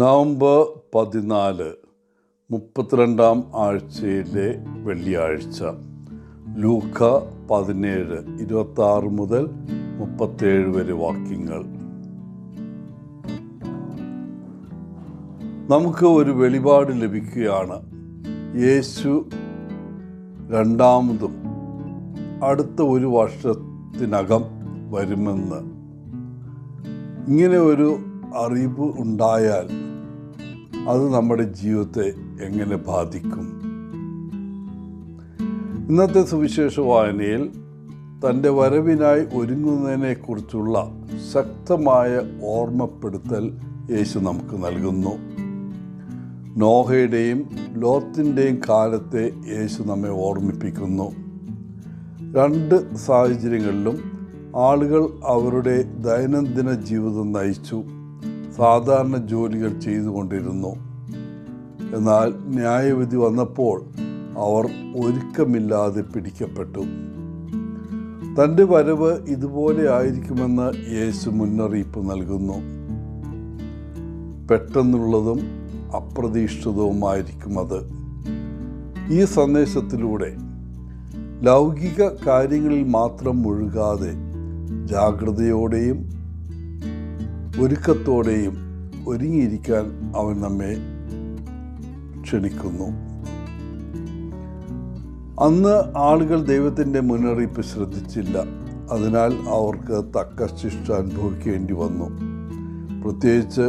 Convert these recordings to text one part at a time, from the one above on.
November 14 32 ആഴ്ചയിലെ വെള്ളിയാഴ്ച. ലൂക്ക 17 26 മുതൽ 37 വരെ വാക്യങ്ങൾ. നമുക്ക് ഒരു വെളിപാട് ലഭിക്കുകയാണ്. യേശു രണ്ടാമതും അടുത്ത ഒരു വർഷത്തിനകം വരുമെന്ന്. ഇങ്ങനെ ഒരു അറിവ് ഉണ്ടായാൽ അത് നമ്മുടെ ജീവിതത്തെ എങ്ങനെ ബാധിക്കും? ഇന്നത്തെ സുവിശേഷ വായനയിൽ തൻ്റെ വരവിനായി ഒരുങ്ങുന്നതിനെക്കുറിച്ചുള്ള ശക്തമായ ഓർമ്മപ്പെടുത്തൽ യേശു നമുക്ക് നൽകുന്നു. നോഹയുടെയും ലോത്തിൻ്റെയും കാലത്തെ യേശു നമ്മെ ഓർമ്മിപ്പിക്കുന്നു. രണ്ട് സാഹചര്യങ്ങളിലും ആളുകൾ അവരുടെ ദൈനംദിന ജീവിതം നയിച്ചു, സാധാരണ ജോലികൾ ചെയ്തുകൊണ്ടിരുന്നു. എന്നാൽ ന്യായവിധി വന്നപ്പോൾ അവർ ഒരുക്കമില്ലാതെ പിടിക്കപ്പെട്ടു. തൻ്റെ വരവ് ഇതുപോലെ ആയിരിക്കുമെന്ന് യേശു മുന്നറിയിപ്പ് നൽകുന്നു. പെട്ടെന്നുള്ളതും അപ്രതീക്ഷിതവുമായിരിക്കും അത്. ഈ സന്ദേശത്തിലൂടെ ലൗകിക കാര്യങ്ങളിൽ മാത്രം മുഴുകാതെ ജാഗ്രതയോടെയും ഒരുക്കത്തോടെയും ഒരുങ്ങിയിരിക്കാൻ അവൻ നമ്മെ ക്ഷണിക്കുന്നു. അന്ന് ആളുകൾ ദൈവത്തിൻ്റെ മുന്നറിയിപ്പ് ശ്രദ്ധിച്ചില്ല. അതിനാൽ അവർക്ക് തക്ക ശിക്ഷ അനുഭവിക്കേണ്ടി വന്നു. പ്രത്യേകിച്ച്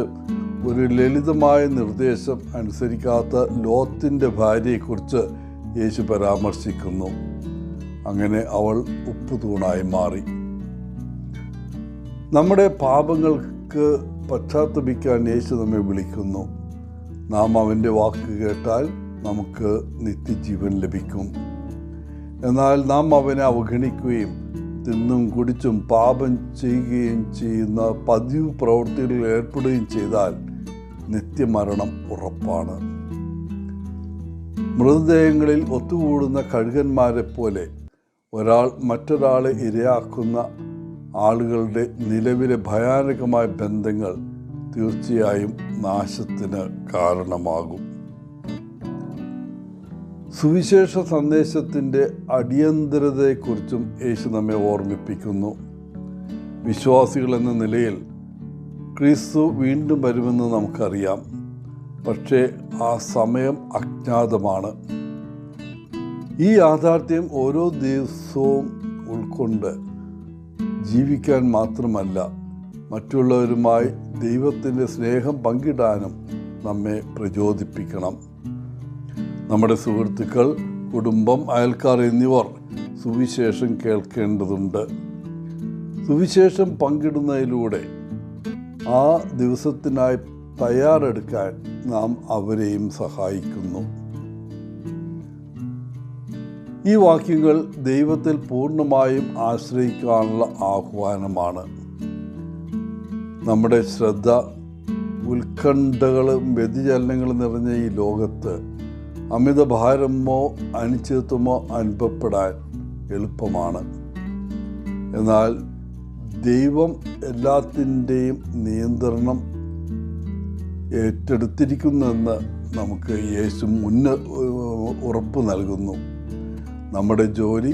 ഒരു ലളിതമായ നിർദ്ദേശം അനുസരിക്കാത്ത ലോത്തിൻ്റെ ഭാര്യയെക്കുറിച്ച് യേശു പരാമർശിക്കുന്നു. അങ്ങനെ അവൾ ഉപ്പുതൂണായി മാറി. നമ്മുടെ പാപങ്ങൾക്ക് പശ്ചാത്തപിക്കാൻ യേശു നമ്മെ വിളിക്കുന്നു. നാം അവൻ്റെ വാക്ക് കേട്ടാൽ നമുക്ക് നിത്യജീവൻ ലഭിക്കും. എന്നാൽ നാം അവനെ അവഗണിക്കുകയും തിന്നും കുടിച്ചും പാപം ചെയ്യുകയും ചെയ്യുന്ന പതിവ് പ്രവൃത്തികളിൽ ഏർപ്പെടുകയും ചെയ്താൽ നിത്യമരണം ഉറപ്പാണ്. മൃതദേഹങ്ങളിൽ ഒത്തുകൂടുന്ന കഴുകന്മാരെ പോലെ ഒരാൾ മറ്റൊരാളെ ഇരയാക്കുന്ന ആളുകളുടെ നിലവിലെ ഭയാനകമായ ബന്ധങ്ങൾ തീർച്ചയായും നാശത്തിന് കാരണമാകും. സുവിശേഷ സന്ദേശത്തിൻ്റെ അടിയന്തരതയെക്കുറിച്ചും യേശു നമ്മെ ഓർമ്മിപ്പിക്കുന്നു. വിശ്വാസികൾ എന്ന നിലയിൽ ക്രിസ്തു വീണ്ടും വരുമെന്ന് നമുക്കറിയാം. പക്ഷേ ആ സമയം അജ്ഞാതമാണ്. ഈ യാഥാർത്ഥ്യം ഓരോ ദിവസവും ഉൾക്കൊണ്ട് ജീവിക്കാൻ മാത്രമല്ല, മറ്റുള്ളവരുമായി ദൈവത്തിൻ്റെ സ്നേഹം പങ്കിടാനും നമ്മെ പ്രചോദിപ്പിക്കണം. നമ്മുടെ സുഹൃത്തുക്കൾ, കുടുംബം, അയൽക്കാർ എന്നിവർ സുവിശേഷം കേൾക്കേണ്ടതുണ്ട്. സുവിശേഷം പങ്കിടുന്നതിലൂടെ ആ ദിവസത്തിനായി തയ്യാറെടുക്കാൻ നാം അവരെയും സഹായിക്കുന്നു. ഈ വാക്യങ്ങൾ ദൈവത്തിൽ പൂർണ്ണമായും ആശ്രയിക്കാനുള്ള ആഹ്വാനമാണ്. നമ്മുടെ ശ്രദ്ധ ഉത്കണ്ഠകളും വ്യതിചലനങ്ങളും നിറഞ്ഞ ഈ ലോകത്ത് അമിതഭാരമോ അനിശ്ചിതത്വമോ അനുഭവപ്പെടാൻ എളുപ്പമാണ്. എന്നാൽ ദൈവം എല്ലാത്തിൻ്റെയും നിയന്ത്രണം ഏറ്റെടുത്തിരിക്കുന്നെന്ന് നമുക്ക് യേശു ഉറപ്പ് നൽകുന്നു. നമ്മുടെ ജോലി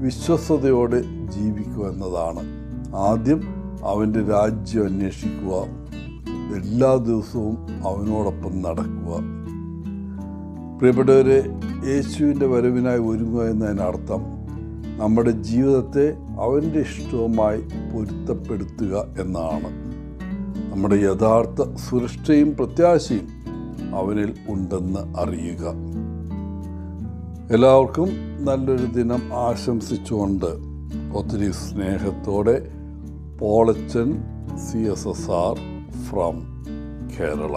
വിശ്വസ്തയോടെ ജീവിക്കുക എന്നതാണ്. ആദ്യം അവൻ്റെ രാജ്യം അന്വേഷിക്കുക, എല്ലാ ദിവസവും അവനോടൊപ്പം നടക്കുക. പ്രിയപ്പെട്ടവരെ, യേശുവിൻ്റെ വരവിനായി ഒരുങ്ങുക എന്നതിനർത്ഥം നമ്മുടെ ജീവിതത്തെ അവൻ്റെ ഇഷ്ടവുമായി പൊരുത്തപ്പെടുത്തുക എന്നാണ്. നമ്മുടെ യഥാർത്ഥ സുരക്ഷയും പ്രത്യാശയും അവനിൽ ഉണ്ടെന്ന് അറിയുക. എല്ലാവർക്കും നല്ലൊരു ദിനം ആശംസിച്ചുകൊണ്ട് ഒത്തിരി സ്നേഹത്തോടെ പോളച്ചൻ CSSR ഫ്രം കേരള.